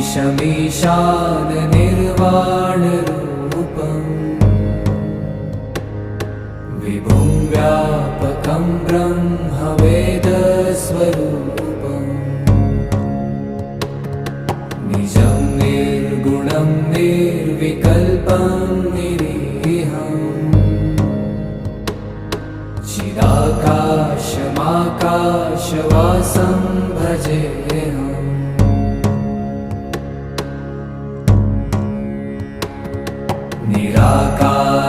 ईशमीशान निर्वाणरूपम् विभुं व्यापकं ब्रह्मवेदस्वरूपम् निजं निर्गुणं निर्विकल्पं निरीहम् चिदाकाशमाकाशवासं भजेऽहम् निराकार